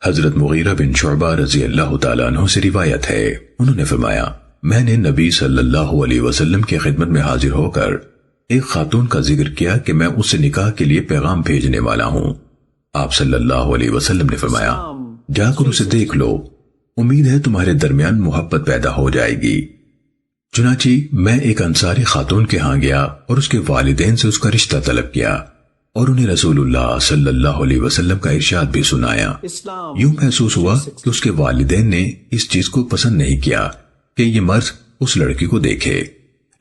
حضرت مغیرہ بن شعبہ رضی اللہ تعالیٰ عنہ سے روایت ہے، انہوں نے فرمایا میں نے نبی صلی اللہ علیہ وسلم کی خدمت میں حاضر ہو کر ایک خاتون کا ذکر کیا کہ میں اس سے نکاح کے لیے پیغام بھیجنے والا ہوں۔ آپ صلی اللہ علیہ وسلم نے فرمایا جا کر اسے دیکھ لو، امید ہے تمہارے درمیان محبت پیدا ہو جائے گی۔ چنانچہ میں ایک انصاری خاتون کے ہاں گیا اور اس کے والدین سے اس کا رشتہ طلب کیا اور انہیں رسول اللہ صلی اللہ علیہ وسلم کا ارشاد بھی سنایا۔ یوں محسوس ہوا کہ اس کے والدین نے اس چیز کو پسند نہیں کیا کہ یہ مرد اس لڑکی کو دیکھے۔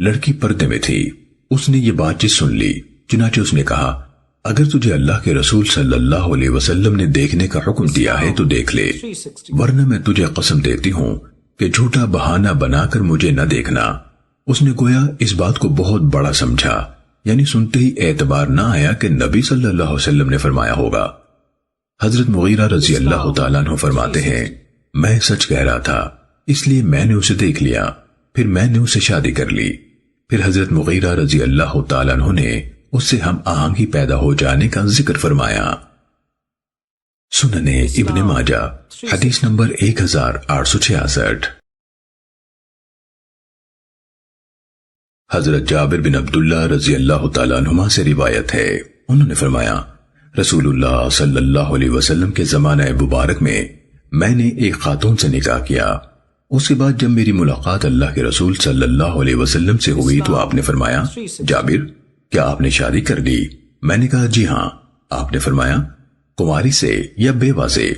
لڑکی پردے میں تھی، اس نے یہ بات چیت سن لی، چنانچہ اس نے کہا اگر تجھے اللہ کے رسول صلی اللہ علیہ وسلم نے دیکھنے کا حکم دیا ہے تو دیکھ لے، ورنہ میں تجھے قسم دیتی ہوں کہ جھوٹا بہانہ بنا کر مجھے نہ دیکھنا۔ اس نے گویا اس بات کو بہت بڑا سمجھا، یعنی سنتے ہی اعتبار نہ آیا کہ نبی صلی اللہ علیہ وسلم نے فرمایا ہوگا۔ حضرت مغیرہ رضی اللہ تعالیٰ عنہ فرماتے ہیں میں سچ کہہ رہا تھا، اس لیے میں نے اسے دیکھ لیا، پھر میں نے اسے شادی کر لی۔ پھر حضرت مغیرہ رضی اللہ تعالیٰ عنہ نے اس سے ہم آہنگی پیدا ہو جانے کا ذکر فرمایا۔ سننے ابن ماجہ حدیث نمبر 1866۔ حضرت جابر بن عبداللہ رضی اللہ تعالیٰ عنہما سے روایت ہے، انہوں نے فرمایا رسول اللہ صلی اللہ علیہ وسلم کے زمانہ مبارک میں نے ایک خاتون سے نکاح کیا۔ اس کے بعد جب میری ملاقات اللہ کے رسول صلی اللہ علیہ وسلم سے ہوئی تو آپ نے فرمایا جابر کیا آپ نے شادی کر لی؟ میں نے کہا جی ہاں۔ آپ نے فرمایا کنواری سے یا بیوہ سے؟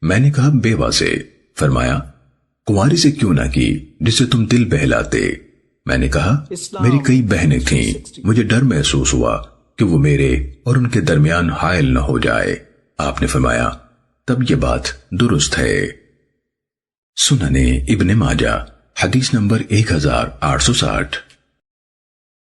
میں نے کہا بیوہ سے۔ فرمایا کنواری سے کیوں نہ کی جس سے تم دل بہلاتے؟ میں نے کہا میری کئی بہنیں تھیں، مجھے ڈر محسوس ہوا کہ وہ میرے اور ان کے درمیان حائل نہ ہو جائے۔ آپ نے فرمایا تب یہ بات درست ہے۔ سننے ابن ماجہ حدیث نمبر 1860۔